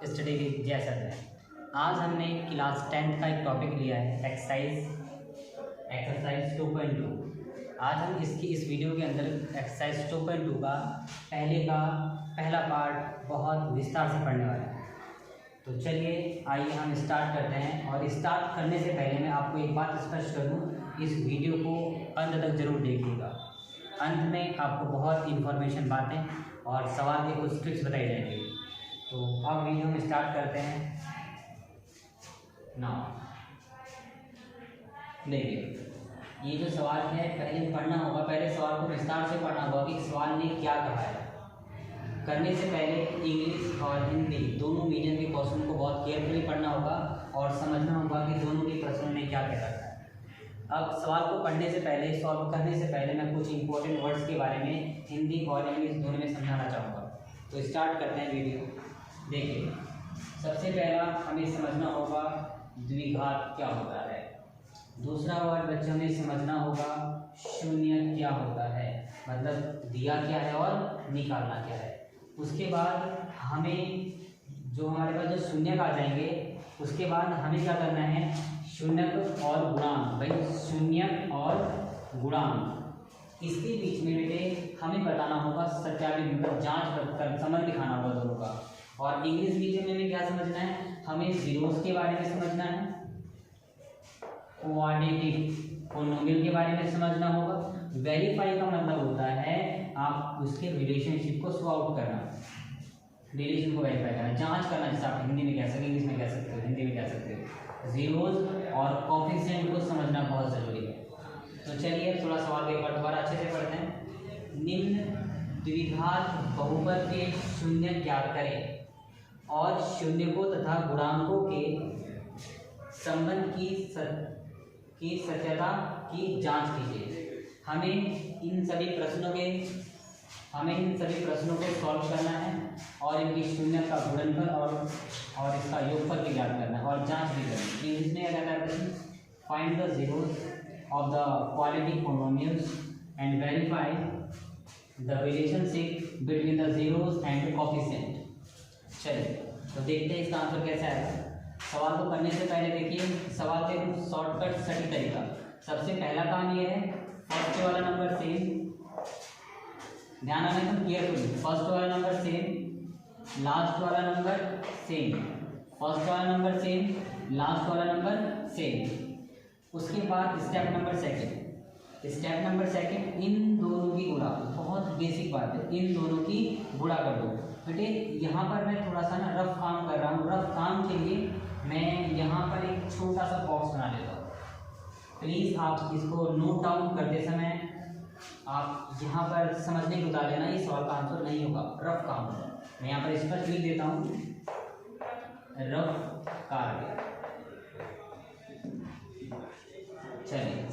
Study with जय sir है। आज हमने क्लास 10th का एक टॉपिक लिया है एक्सरसाइज 2.2। आज हम इस वीडियो के अंदर एक्सरसाइज 2.2 का पहला पार्ट बहुत विस्तार से पढ़ने वाले हैं। तो चलिए आइए हम स्टार्ट करते हैं। और स्टार्ट करने से पहले मैं आपको एक बात स्पष्ट कर दूँ, इस वीडियो को अंत तक जरूर देखिएगा। अंत में आपको बहुत इन्फॉर्मेशन बातें और सवाल के कुछ ट्रिक्स बताई जाएंगी। तो अब वीडियो में स्टार्ट करते हैं। नाउ देखिए, ये जो सवाल है पहले पढ़ना होगा, पहले सवाल को विस्तार से पढ़ना होगा कि सवाल ने क्या कहा है। करने से पहले इंग्लिश और हिंदी दोनों मीडियम के क्वेश्चन को बहुत केयरफुली पढ़ना होगा और समझना होगा कि दोनों के प्रश्नों ने क्या क्या रखा है। अब सवाल को पढ़ने से पहले, सॉल्व करने से पहले मैं कुछ इंपॉर्टेंट वर्ड्स के बारे में हिंदी और इंग्लिश दोनों में समझाना चाहूँगा। तो स्टार्ट करते हैं वीडियो। देखिए, सबसे पहला हमें समझना होगा द्विघात क्या होता है। दूसरा वर्ड बच्चों में समझना होगा शून्य क्या होता है, मतलब दिया क्या है और निकालना क्या है। उसके बाद हमें जो हमारे पास जो शून्यक आ जाएंगे, उसके बाद हमें क्या करना है, शून्यक और गुणांक। भाई शून्यक और गुणांक, इसके बीच में बेटे हमें बताना होगा सत्यापित, मतलब जांच कर समझ दिखाना होगा दोनों का। और इंग्लिश मीडियम में क्या समझना है, हमें जीरोस के बारे में समझना है, क्वाड्रेटिक पोलिनोमियल के बारे में समझना होगा। वेरीफाई का मतलब होता है आप उसके रिलेशनशिप को सॉल्व आउट करना, रिलेशन को वेरीफाई करना, जांच करना, जैसे आप हिंदी में कह सकते, इंग्लिश में कह सकते हो, हिंदी में कह सकते हो। जीरोस और कोफिशिएंट को समझना बहुत ज़रूरी है। तो चलिए थोड़ा सवाल को एक बार दोबारा अच्छे से पढ़ते हैं। निम्न द्विघात बहुपद के शून्य ज्ञात करें और शून्यकों तथा गुणांकों के संबंध की सत्यता की जांच कीजिए। हमें इन सभी प्रश्नों को सॉल्व करना है और इनकी शून्य का गुणनफल और इसका योगफल भी ज्ञात करना है और जांच भी करनी है। इंग्लिश में क्या कहता है, find the zeros of the quadratic polynomials and verify the relationship between the zeros and coefficient. चलिए तो देखते हैं इसका आंसर कैसे आएगा। सवाल को करने से पहले देखिए, सवाल के शॉर्टकट सटीक तरीका। सबसे पहला काम ये है, फर्स्ट वाला नंबर सेम, ध्यान रखना एकदम केयरफुली। फर्स्ट वाला नंबर सेम, लास्ट वाला नंबर सेम, फर्स्ट वाला नंबर सेम, लास्ट वाला नंबर सेम। उसके बाद स्टेप नंबर सेकंड, इन दोनों की गुणा, बहुत बेसिक बात है, इन दोनों की गुणा कर दो। बेटे यहाँ पर मैं थोड़ा सा ना रफ काम कर रहा हूँ, रफ काम के लिए मैं यहाँ पर एक छोटा सा बॉक्स बना लेता हूँ। प्लीज़ आप इसको नोट डाउन करते समय आप यहाँ पर समझने को बता देना, ये सवाल का आंसर नहीं होगा, रफ काम होगा। मैं यहाँ पर स्पष्ट लिख देता हूँ, रफ कार्य। चलिए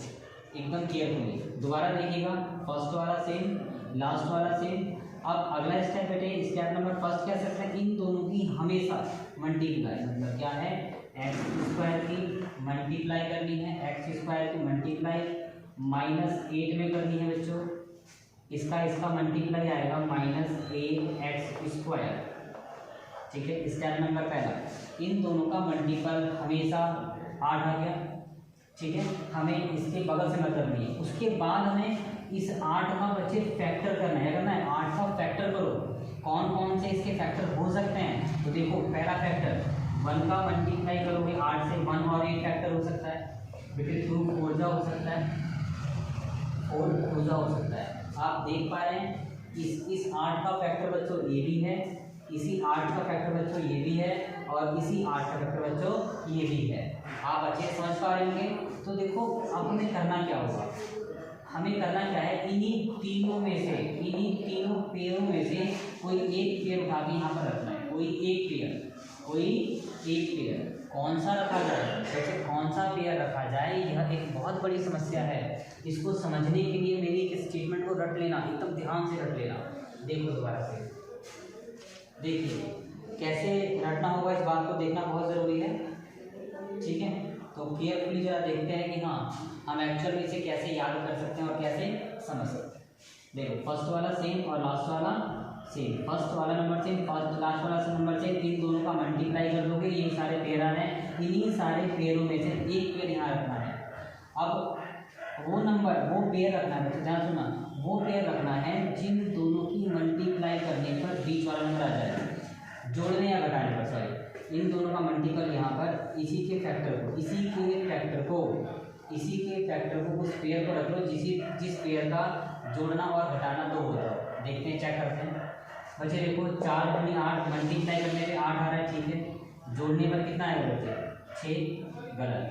एकदम केयरफुली दोबारा देखिएगा, फर्स्ट वाला सेम, लास्ट वाला सेम। अब अगला स्टेप बेटे, स्टेप नंबर फर्स्ट कह सकते हैं, इन दोनों की हमेशा मल्टीप्लाई, मतलब क्या है, एक्स स्क्वायर की मल्टीप्लाई करनी है, एक्स स्क्वायर की मल्टीप्लाई -8 में करनी है बच्चों। इसका मल्टीप्लाई आएगा -8x स्क्वायर। ठीक है, स्टेप नंबर पहला, इन दोनों का मल्टीपल हमेशा 8 आ गया। ठीक है, हमें इसके बगल से मतलब नहीं है। उसके बाद हमें इस 8 का बच्चे फैक्टर करना है, 8 का फैक्टर करो। कौन कौन से इसके फैक्टर हो सकते हैं, तो देखो पहला फैक्टर 1 का मल्टीप्लाई करोगे 8 से, 1 और 8 फैक्टर हो सकता है बेटे, थ्रू 4 जा हो सकता है, 4 जा हो सकता है। आप देख पा रहे हैं इस 8 का फैक्टर बच्चों ये भी है, इसी 8 का फैक्टर बच्चों ये भी है, और इसी 8 का फैक्टर बच्चों ये भी है। आप अच्छे समझ पा रहे होंगे। तो देखो अब हमें करना क्या होगा, हमें करना क्या है, इन्हीं तीनों पेयरों में से कोई एक पेयर उठा के यहाँ पर रखना है, कोई एक पेयर। कौन सा रखा जाए, वैसे कौन सा पेयर रखा जाए, यह एक बहुत बड़ी समस्या है। इसको समझने के लिए मेरी एक स्टेटमेंट को रट लेना, एकदम ध्यान से रट लेना। देखो दोबारा से देखिए कैसे रटना होगा, इस बात को देखना बहुत ज़रूरी है। ठीक है, तो केयरफुली जरा देखते हैं कि हाँ हम एक्चुअल में इसे कैसे याद कर सकते हैं और कैसे समझ सकते हैं। देखो फर्स्ट वाला सेम और लास्ट वाला सेम, फर्स्ट वाला नंबर सेम, फर्स्ट लास्ट वाला नंबर सेम, इन दोनों का मल्टीप्लाई कर दोगे, ये सारे पेयर आ रहे हैं, इन्हीं सारे पेयरों में से एक पेयर यहाँ रखना है। अब वो नंबर वो पेयर रखना है, तो ध्यान सुना, वो पेयर रखना है जिन दोनों की मल्टीप्लाई करने पर बीच वाला नंबर आ जाएगा, जोड़ने या घटाने पर, सॉरी, इन दोनों का मल्टीपल यहाँ पर इसी के फैक्टर को उस पेयर को रख लो जिस पेयर का जोड़ना और घटाना 2 होता है। देखते हैं, चेक करते हैं बच्चे। देखो 4 दूनी 8, मल्टीप्लाई करने पे 8 आ रहा है, ठीक है, जोड़ने पर कितना आएगा बच्चे 6, गलत,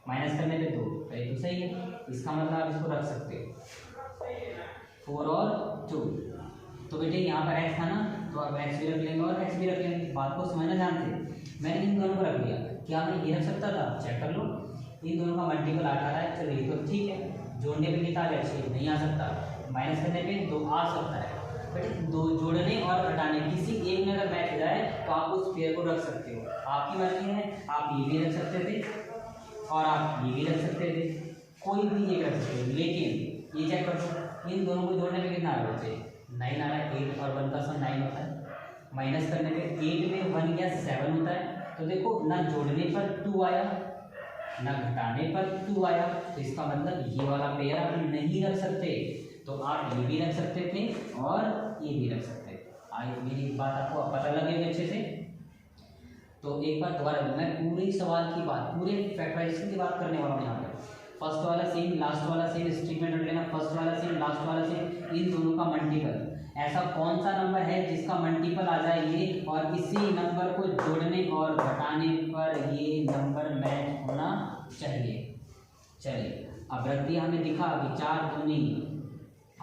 माइनस करने पे 2, तो सही है, इसका मतलब आप इसको रख सकते हो 4 और 2। तो बेटे यहाँ पर x था ना, तो अब x भी रख लेंगे और x भी रख लेंगे, बात को समझना जानते। मैंने इन दोनों को रख लिया, क्या मैं ये रख सकता था, चेक कर लो, इन दोनों का मल्टीपल 8 आ रहा है, चलिए तो ठीक है, जोड़ने पे कितना आ गया 6, नहीं आ सकता, माइनस करने पे 2 आ सकता है। बट दो जोड़ने और घटाने किसी एक में अगर मैच हो जाए तो आप उस पेयर को रख सकते हो, आपकी मर्जी है, आप ये भी रख सकते थे और आप ये भी रख सकते थे, कोई भी एक रख सकते हो, लेकिन ये चेक कर दो, इन दोनों को जोड़ने पे कितना आ रहा है 9 आ रहा है, 8 और 1 का सम 9 होता है, माइनस करने पे 8 में 1 गया 7 होता है। तो देखो ना जोड़ने पर 2 आया ना घटाने पर 2 आया, तो इसका मतलब ये वाला पेयर आप नहीं रख सकते, तो आप ये भी रख सकते थे और ये भी रख सकते थे। आई मेरी बात आपको पता लगे अच्छे से। तो एक बार दोबारा मैं पूरे सवाल की बात, पूरे फैक्टराइजेशन की बात करने वाला हूँ यहाँ पर। फर्स्ट वाला सेम, लास्ट वाला सेम, स्टेटमेंट रख लेना, फर्स्ट वाला सेम, लास्ट वाला सेम, इन दोनों का मल्टीपल, ऐसा कौन सा नंबर है जिसका मल्टीपल आ जाए ये, और इसी नंबर को जोड़ने और घटाने पर ये नंबर मैच होना चाहिए। चलिए अब रख दिया, हमें दिखा कि 4 दूनी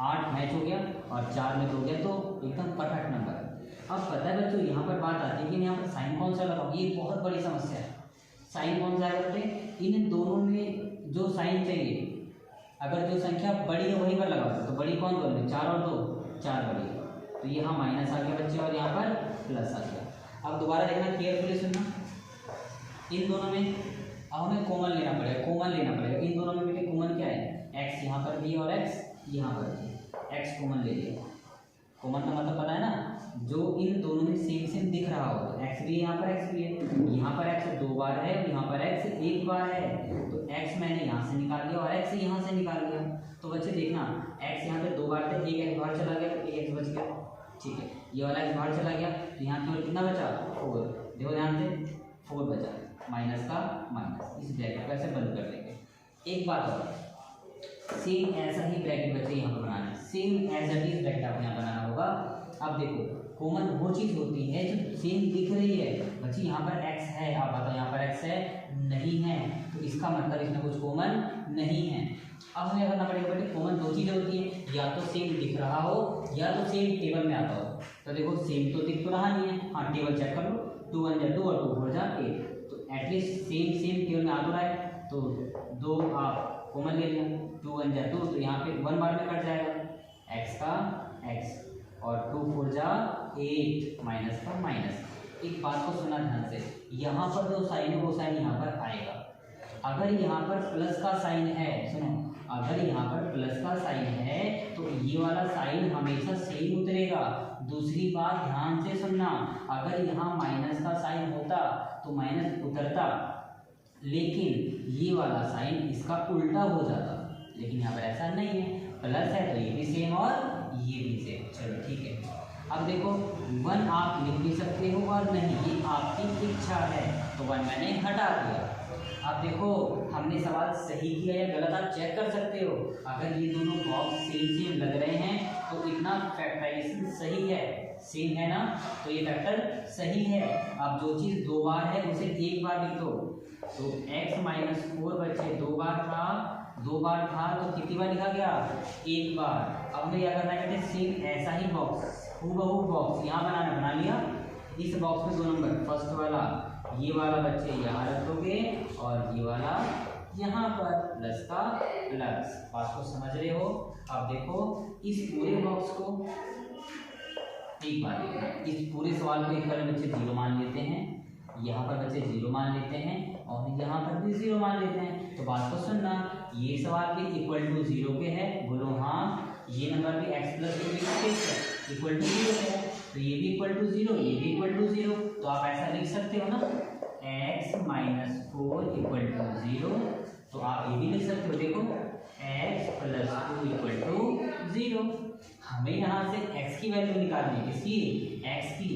8 मैच हो गया और 4 में 2 गया, तो एकदम परफेक्ट नंबर। अब पता है बच्चों यहाँ पर बात आती है कि यहाँ पर साइन कौन सा लगाओ, ये बहुत बड़ी समस्या है। साइन कौन सा है, इन दोनों में जो साइन चाहिए, अगर जो संख्या बड़ी है वहीं पर लगाओ, तो बड़ी कौन कौन है, 4 और 2, 4 बड़ी, तो यहाँ माइनस आ गया बच्चे और यहाँ पर प्लस आ गया। अब दोबारा देखना, केयरफुली सुनना, इन दोनों में अब हमें कॉमन लेना पड़ेगा, इन दोनों में बेटे कॉमन क्या है, x यहाँ पर भी और x यहाँ पर भी, x कॉमन ले लिया। कॉमन का मतलब पता है ना, जो इन दोनों में सेम दिख रहा हो, तो x भी यहाँ पर x भी है, यहाँ पर x 2 बार है और यहाँ पर x 1 बार है, तो x मैंने यहाँ से निकाल लिया और x यहाँ से निकाल लिया। तो बच्चे देखना, x यहाँ पे 2 बार थे, एक x बाहर चला गया तो एक x बच गया, ठीक है, ये वाला x बाहर चला गया, तो यहाँ केवल कितना बचा 4, देखो ध्यान से 4 बचा, माइनस का माइनस, इस ब्रैकेट को ऐसे बंद कर देंगे। एक बात और, सेम ऐसा ही ब्रैकेट बच्चे यहाँ पर बनाना है, same as it is bracket आपको यहाँ बनाना होगा। अब देखो कॉमन वो चीज़ होती है जो सेम दिख रही है, बच्चे यहाँ पर x है, आप बताओ यहाँ पर x है नहीं है, तो इसका मतलब इसमें कुछ कॉमन नहीं है। अब हमें करना पड़ेगा बेटे, कॉमन 2 चीज़ें होती हैं, या तो सेम दिख रहा हो या तो सेम टेबल में आता हो। तो देखो सेम तो दिख तो रहा नहीं है, हाँ टेबल चेक कर लो, 2 1 जा 2 और 2 4 जा 8, तो एटलीस्ट सेम टेबल में आ तो रहा है, तो 2 आप कॉमन ले लिया, 2 1 जा 2, तो यहाँ पे 1 बार में कट जाएगा, x का x और 2 4 जा 8, माइनस का माइनस। एक बात को सुना ध्यान से, यहाँ पर जो साइन है वो साइन यहाँ पर आएगा। अगर यहाँ पर प्लस का साइन है, सुनो, अगर यहाँ पर प्लस का साइन है तो ये वाला साइन हमेशा सेम उतरेगा। दूसरी बात ध्यान से सुनना, अगर यहाँ माइनस का साइन होता तो माइनस उतरता, लेकिन ये वाला साइन इसका उल्टा हो जाता, लेकिन यहाँ पर ऐसा नहीं है, प्लस है तो ये भी सेम और ये भी सेम। चलो ठीक है, अब देखो 1 आप लिख भी सकते हो और नहीं, ये आपकी इच्छा है, तो 1 मैंने हटा दिया। अब देखो हमने सवाल सही किया या गलत आप चेक कर सकते हो, अगर ये दोनों बॉक्स सेम लग रहे हैं तो इतना फैक्टराइजेशन सही है, सेम है ना, तो ये फैक्टर सही है। अब जो चीज़ 2 बार है उसे 1 बार लिख दो, तो x माइनस 4 बच्चे 2 बार था तो कितनी बार लिखा गया, 1 बार। अब हमें क्या करना है बेटे, सेम ऐसा ही बॉक्स, हूबहू बॉक्स यहाँ बना लिया। इस बॉक्स में 2 नंबर, फर्स्ट वाला ये वाला बच्चे यहाँ रखोगे और ये वाला यहाँ पर प्लस का प्लस। बात को समझ रहे हो। अब देखो इस पूरे बॉक्स को एक बार देखना, इस पूरे सवाल को एक बार बच्चे 0 मान लेते हैं, यहाँ पर बच्चे 0 मान लेते हैं और यहाँ पर भी 0 मान लेते हैं। तो बात को सुनना, ये सवाल भी इक्वल टू 0 के है, बोलो हाँ। ये नंबर भी x प्लस 2 इक्वल टू 0 है, तो ये भी इक्वल टू 0, ये भी इक्वल टू 0, तो आप ऐसा लिख सकते हो ना, x माइनस 4 इक्वल टू 0, तो आप ये भी लिख सकते हो, देखो x प्लस 2 इक्वल टू 0। हमें यहाँ से x की वैल्यू निकालनी है, किसकी, x की,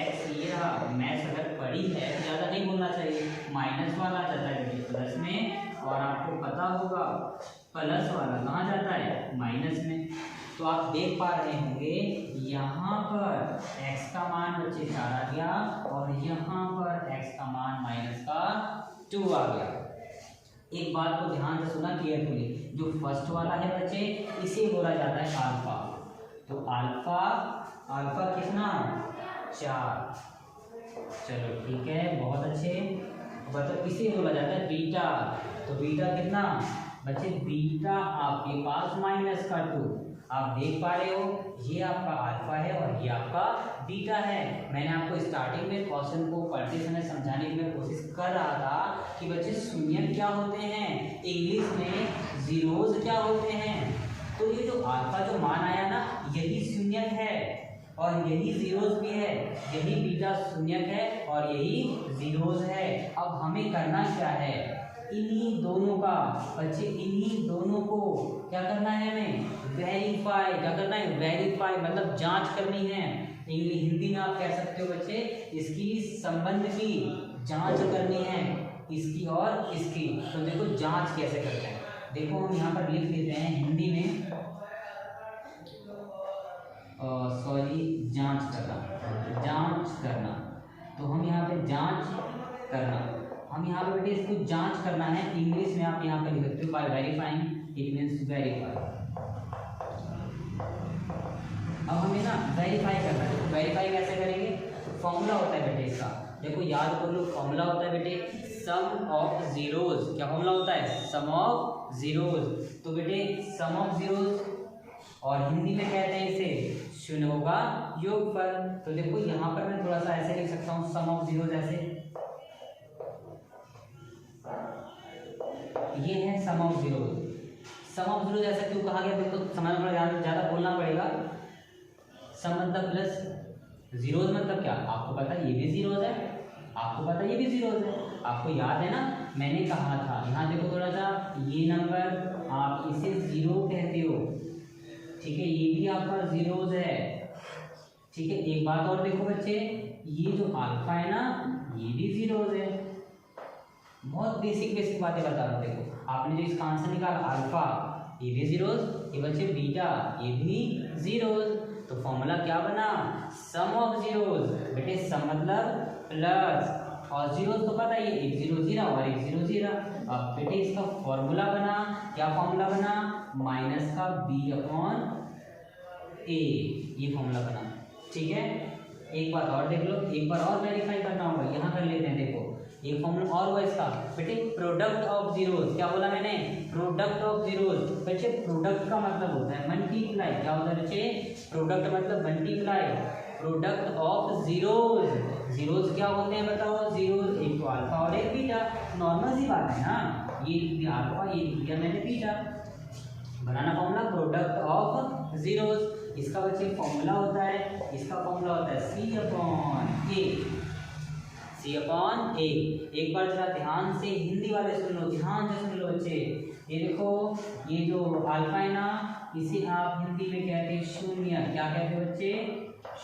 x ये रहा, मैथ्स अगर पढ़ी है तो ज़्यादा नहीं बोलना चाहिए, माइनस वाला जाता है प्लस में, और आपको पता होगा प्लस वाला कहाँ जाता है, माइनस में। तो आप देख पा रहे होंगे यहाँ पर x का मान बच्चे 4 आ गया, और यहाँ पर x का मान माइनस का 2 आ गया। एक बात को ध्यान से सुना केयरफुली, जो फर्स्ट वाला है बच्चे, इसे बोला जाता है अल्फा। तो अल्फा, अल्फा कितना, 4। चलो ठीक है, बहुत अच्छे। मतलब इसे बोला जाता है बीटा। तो बीटा कितना बच्चे, बीटा आपके पास माइनस का 2। आप देख पा रहे हो ये आपका अल्फा है और ये आपका बीटा है। मैंने आपको स्टार्टिंग में क्वेश्चन को पढ़ते समय समझाने की मैं कोशिश कर रहा था कि बच्चे शून्य क्या होते हैं, इंग्लिश में जीरोज क्या होते हैं। तो ये जो अल्फा जो मान आया ना, यही शून्य है और यही जीरोज भी है, यही बीटा शून्य है और यही जीरोज है। अब हमें करना क्या है, इन्हीं दोनों का बच्चे, इन्हीं दोनों को क्या करना है, हमें वेरीफाई। क्या करना है, वेरीफाई मतलब जांच करनी है। हिंदी में आप कह सकते हो बच्चे, इसकी संबंध की जांच करनी है, इसकी और इसकी। तो देखो जांच कैसे करते हैं, देखो हम यहाँ पर लिख लेते हैं हिंदी में, सॉरी जांच करना, जांच करना। तो हम यहाँ पे जांच करना, हम यहाँ पे बेटे इसको जांच करना है। इंग्लिश में आप यहाँ पे लिख सकते हो by verifying, it means verify. अब हमें ना वेरीफाई करना है। तो वेरीफाई कैसे करेंगे, फॉर्मूला होता है बेटे इसका, देखो याद कर लो, फॉर्मूला होता है बेटे सम ऑफ जीरोज। क्या फॉर्मूला होता है, सम ऑफ जीरोज। तो बेटे सम ऑफ जीरोज, और हिंदी में कहते हैं इसे शून्यों का योगफल। तो देखो यहाँ पर मैं थोड़ा सा ऐसे लिख सकता हूँ, सम ऑफ जीरोज ऐसे, ये है sum of zeros. Sum of zeros ऐसा क्यों कहा गया, देखो समझना थोड़ा ज़्यादा बोलना पड़ेगा। सम मतलब प्लस, जीरोज मतलब क्या, आपको पता है ये भी जीरोज है, आपको पता है ये भी जीरोज है। आपको याद है ना, मैंने कहा था, यहाँ देखो थोड़ा सा, ये नंबर आप इसे जीरो कहते हो, ठीक है, ये भी आपका जीरोज है, ठीक है। एक बात और देखो बच्चे, ये जो अल्फा है ना, ये भी जीरोज है। बहुत बेसिक बेसिक बातें बता रहा हूँ। देखो आपने जो इसका आंसर निकाला अल्फा, ये भी जीरोज, ये बच्चे बीटा, ये भी जीरोज। तो फॉर्मूला क्या बना, सम ऑफ जीरोज। बेटे सम मतलब प्लस, और जीरोज तो पता है, एक जीरो जीरो और एक जीरो जीरो। अब बेटे इसका फॉर्मूला बना, क्या फॉर्मूला बना, माइनस का बी अपॉन ए, ये फॉर्मूला बना, ठीक है। एक बात और देख लो, एक बार और वेरीफाई करना होगा, यहाँ कर लेते हैं। देखो एक फॉर्मूला और हुआ इसका, बेटे प्रोडक्ट ऑफ जीरोज। क्या बोला मैंने, प्रोडक्ट ऑफ जीरोज। बच्चे प्रोडक्ट का मतलब होता है मल्टीप्लाई। क्या होता है बच्चे, प्रोडक्ट मतलब multiply. Product of zeros, zeros क्या होते हैं बताओ, जीरोज एक तो अल्फा और एक बीटा, नॉर्मल सी बात है ना, ये अल्फा ये बीटा मैंने beta. Banana formula product of zeros. इसका बच्चे फॉर्मूला होता है, इसका फॉर्मूला होता है सी अपॉन ए, सी अपॉन ए। एक बार जरा ध्यान से हिंदी वाले सुन लो, ध्यान से सुन लो बच्चे। ये देखो, ये जो अल्फा है ना, इसे आप हिंदी में कहते हैं शून्य। क्या कहते हैं बच्चे,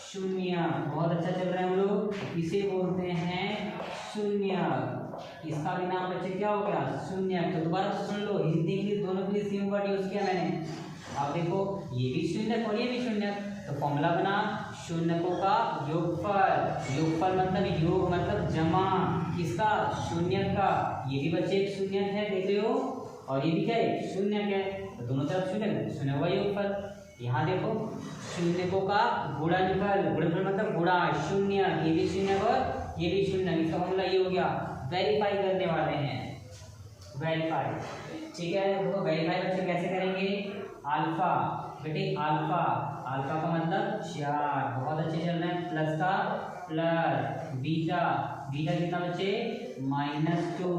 शून्य। बहुत अच्छा चल रहा है हम लोग, इसे बोलते हैं शून्य। इसका भी नाम बच्चे क्या हो गया, शून्य। तो दोबारा सुन लो, हिंदी के लिए दोनों के लिए सेम वर्ड यूज किया मैंने। आप देखो ये भी शून्य और ये भी शून्य, तो फॉर्मूला बना शून्यकों का योगफल। योगफल मतलब योग मतलब जमा, किसका, शून्य का। ये भी बच्चे एक शून्य है, देख रहे हो, और ये भी क्या है, शून्य है। तो दोनों तरफ शून्य, शून्य का योगफल। यहाँ देखो शून्यकों का गुणनफल, गुणनफल मतलब गुणा, शून्य, ये भी शून्य और ये भी शून्य। इसका फॉर्मूला ये हो गया। वेरीफाई करने वाले हैं, वेरीफाई, ठीक है। देखो वेरीफाई बच्चे कैसे करेंगे, अल्फा, बेटे अल्फा, अल्फा का मतलब 4, बहुत अच्छे चल रहे हैं। प्लस का प्लस, बीटा, बीटा कितना बच्चे, -2,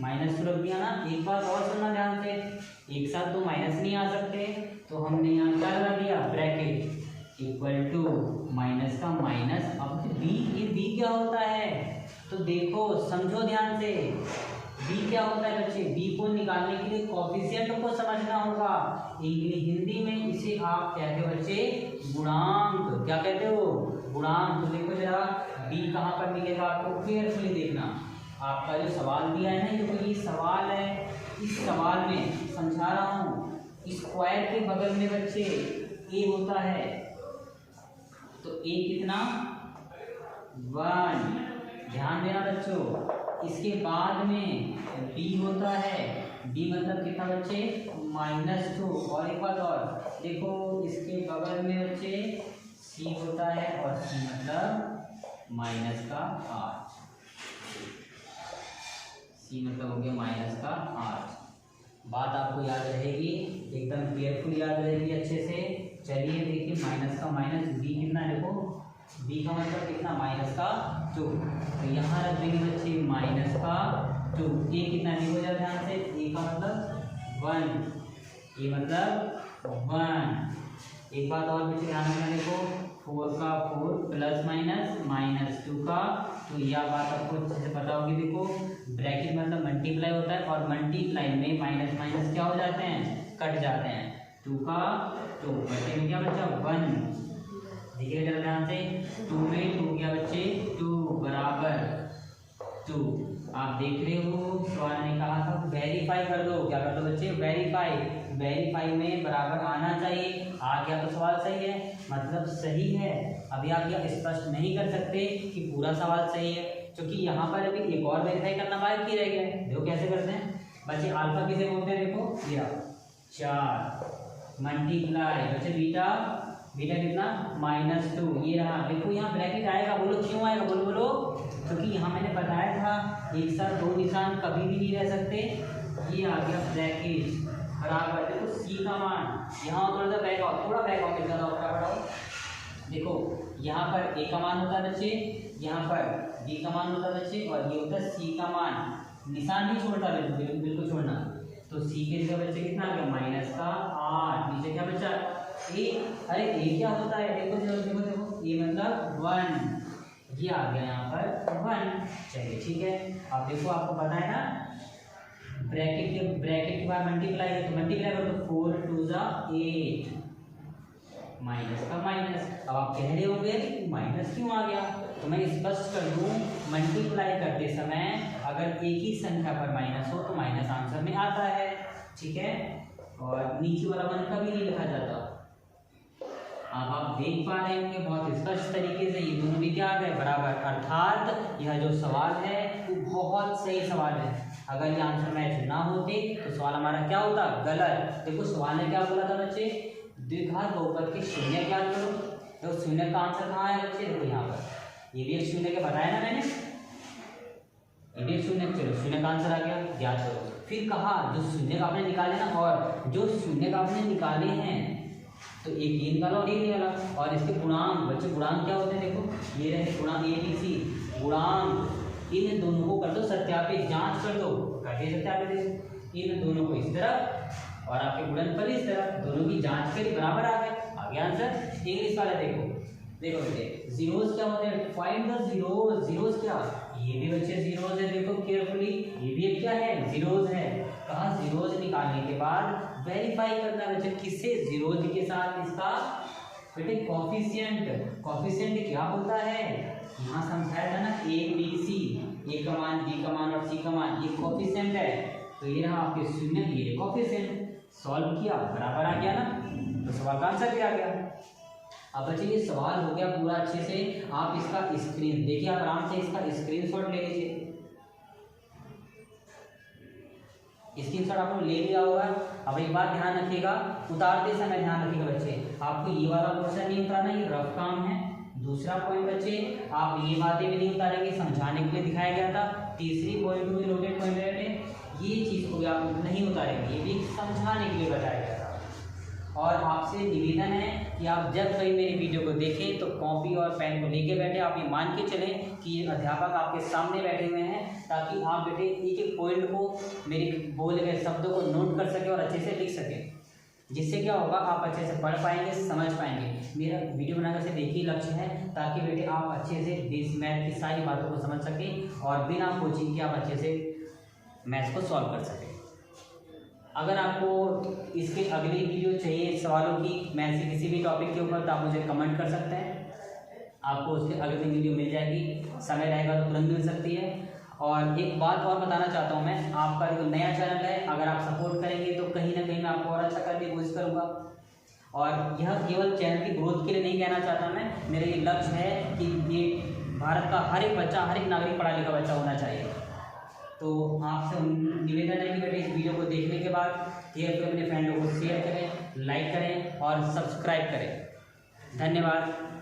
-2 रख दिया ना। एक बात और सुनना ध्यान से, एक साथ तो माइनस नहीं आ सकते, तो हमने यहाँ क्या लगा दिया, ब्रैकेट। इक्वल टू माइनस का माइनस। अब बी, ये बी क्या होता है तो देखो समझो ध्यान से, बी क्या होता है बच्चे, बी को निकालने के लिए कोफिशिएंट को समझना होगा। हिंदी में इसे आप कहते हो बच्चे गुणांक। क्या कहते हो, गुणांक। तो देखो जरा बी कहाँ पर मिलेगा आपको, केयरफुली देखना। आपका जो सवाल दिया है ना, देखो ये सवाल है, इस सवाल में समझा रहा हूँ, स्क्वायर के बगल में बच्चे ए होता है, तो ए कितना 1, ध्यान देना बच्चों। इसके बाद में बी होता है, बी मतलब कितना बच्चे -2। और एक बात और देखो, इसके बगल में बच्चे सी होता है, और सी मतलब -8। सी मतलब हो गया -8। बात आपको याद रहेगी, एकदम केयरफुल याद रहेगी अच्छे से। चलिए देखिए, माइनस का माइनस, बी कितना है देखो, बी का मतलब कितना -2। तो यहाँ रख देंगे बच्चे -2। ए कितना देखो जरा ध्यान से, ए का मतलब 1, ए मतलब 1। एक बात और बच्चे ध्यान रखना, देखो 4 का 4 प्लस माइनस -2 का, तो यह बात आपको अच्छे से पता होगी। देखो ब्रैकेट मतलब मल्टीप्लाई होता है, और मल्टीप्लाई में माइनस माइनस क्या हो जाते हैं, कट जाते हैं। 2 का 2 बच्चे में क्या बचा 1। देखिए जरा ध्यान से, 2 में 2 क्या बच्चे 2 बराबर 2। आप देख रहे हो सवाल ने कहा था वेरीफाई कर दो। क्या कर दो बच्चे, वेरीफाई। वेरीफाई में बराबर आना चाहिए। आ गया तो सवाल सही है, मतलब सही है। अभी आप यह स्पष्ट नहीं कर सकते कि पूरा सवाल सही है, क्योंकि यहाँ पर अभी एक और वेरीफाई करना बाकी रह गया है। देखो कैसे करते हैं बच्चे, अल्फा किसे बोलते हैं, देखो ये 4 मल्टीप्लाई बच्चे बीटा, बीटा कितना -2, ये रहा। देखो यहाँ ब्रैकेट आएगा, बोलो क्यों आएगा, बोलो बोलो, क्योंकि यहाँ मैंने बताया था एक साथ दो निशान कभी भी नहीं रह सकते। ये आ गया ब्रैकेट बराबर, देखो सी का मान यहाँ थोड़ा सा बैक आउट, थोड़ा बैक आउट मिलता था फटाफट। देखो यहाँ पर ए का मान होता है बच्चे, यहाँ पर बी का मान होता है बच्चे, और ये होता है सी का मान। निशान नहीं छोड़ता, बिल्कुल छोड़ना। तो सी के जगह बच्चे कितना आ गया -8, नीचे क्या बचा ए। अरे ए क्या होता है, देखो देखो देखो, ए मतलब 1, ये आ गया यहाँ पर 1। चलिए ठीक है, अब देखो आपको पता है ना ब्रैकेट के बाद मल्टीप्लाई है, तो मल्टीप्लाई करो तो 4 2 8 माइनस का माइनस। अब आप कह रहे होंगे माइनस क्यों आ गया, तो मैं स्पष्ट कर दूं, मल्टीप्लाई करते समय अगर एक ही संख्या पर माइनस हो तो माइनस आंसर में आता है, ठीक है, और नीचे वाला वन कभी नहीं लिखा जाता। अब आप देख पा रहे होंगे बहुत स्पष्ट तरीके से ये दोनों भी क्या आ गए बराबर, अर्थात यह जो सवाल है वो बहुत सही सवाल है। अगर ये आंसर मैच ना होते तो सवाल हमारा क्या होता, गलत। देखो सवाल ने क्या बोला था बच्चे, द्विघात बहुपद के शून्य ज्ञात करो। तो शून्य का आंसर कहाँ है बच्चे, देखो यहाँ पर, ये भी एक शून्य का बताया ना मैंने, ये भी एक शून्य। चलो शून्य का आंसर आ गया, ज्ञात करो। फिर कहा जो शून्य का आपने निकाले ना, और जो शून्य का आपने निकाले हैं तो एक ये निकालो और ये निकाला, और इसके गुणांक बच्चे, गुणांक क्या होते हैं देखो, ये रहे गुणांक ABC, गुणांक इन दोनों को कर दो सत्यापित, जांच कर दो, करके सत्यापित, इन दोनों को इस तरफ और आपके गुणनफल इस तरफ, दोनों की जांच करी बराबर आ गया आंसर। इंग्लिश वाला देखो देखो बेटे, जीरोस क्या होते हैं, फाइंड द जीरोस। जीरोस क्या, ये भी बच्चे जीरोस है, देखो केयरफुली, ये भी एक क्या है, जीरोस है। कहा जीरोस निकालने के बाद वेरीफाई करना बच्चे, किससे, जीरोस के साथ इसका बेटे कॉफिशिएंट। कॉफिशिएंट क्या होता है, यहाँ समझाया था ना ABC, ए का मान, बी का मान और सी का मान, ये कॉफिशिएंट है। तो ये रहा आपके शून्य, ये कॉफिशिएंट। सॉल्व किया बराबर आ गया ना, तो सवाल का आंसर भी आ गया। अब बच्चे ये सवाल हो गया पूरा अच्छे से। आप इसका स्क्रीन देखिए, आप आराम से इसका स्क्रीनशॉट ले लीजिए। स्क्रीनशॉट आपने ले लिया होगा। अब एक बात ध्यान रखिएगा, उतारते समय ध्यान रखिएगा बच्चे, आपको ये वाला पोर्शन नहीं उतारना, ये रफ काम है। दूसरा पॉइंट बच्चे, आप ये बातें भी नहीं उतारेंगे, समझाने के लिए दिखाया गया था। तीसरी पॉइंट में रोटेट पॉइंट है, ये चीज़ को भी आप नहीं उतारेंगे, ये भी समझाने के लिए बताया गया था। और आपसे निवेदन है कि आप जब कभी मेरी वीडियो को देखें तो कॉपी और पेन को लेके बैठे। आप ये मान के चलें कि ये अध्यापक आपके सामने बैठे हुए हैं, ताकि आप बेटे एक एक पॉइंट को, मेरे बोले गए शब्दों को नोट कर सकें और अच्छे से लिख सकें। जिससे क्या होगा, आप अच्छे से पढ़ पाएंगे, समझ पाएंगे। मेरा वीडियो बनाने का सिर्फ एक ही लक्ष्य है, ताकि बेटे आप अच्छे से बेस मैथ की सारी बातों को समझ सकें और बिना कोचिंग के आप अच्छे से मैथ्स को सॉल्व कर सकें। अगर आपको इसके अगली वीडियो चाहिए सवालों की मैथ्स के किसी भी टॉपिक के ऊपर, तो आप मुझे कमेंट कर सकते हैं, आपको उसके अगली वीडियो मिल जाएगी। समय रहेगा तो तुरंत मिल सकती है। और एक बात और बताना चाहता हूँ मैं, आपका जो नया चैनल है, अगर आप सपोर्ट करेंगे तो कहीं ना कहीं मैं आपको और अच्छा करने की कोशिश करूँगा। और यह केवल चैनल की ग्रोथ के लिए नहीं कहना चाहता मैं, मेरा ये लक्ष्य है कि ये भारत का हर एक बच्चा, हर एक नागरिक पढ़ा लिखा बच्चा होना चाहिए। तो आपसे निवेदन है कि बेटे इस वीडियो को देखने के बाद केयर अपने फ्रेंडों को शेयर करें, लाइक करें और सब्सक्राइब करें। धन्यवाद।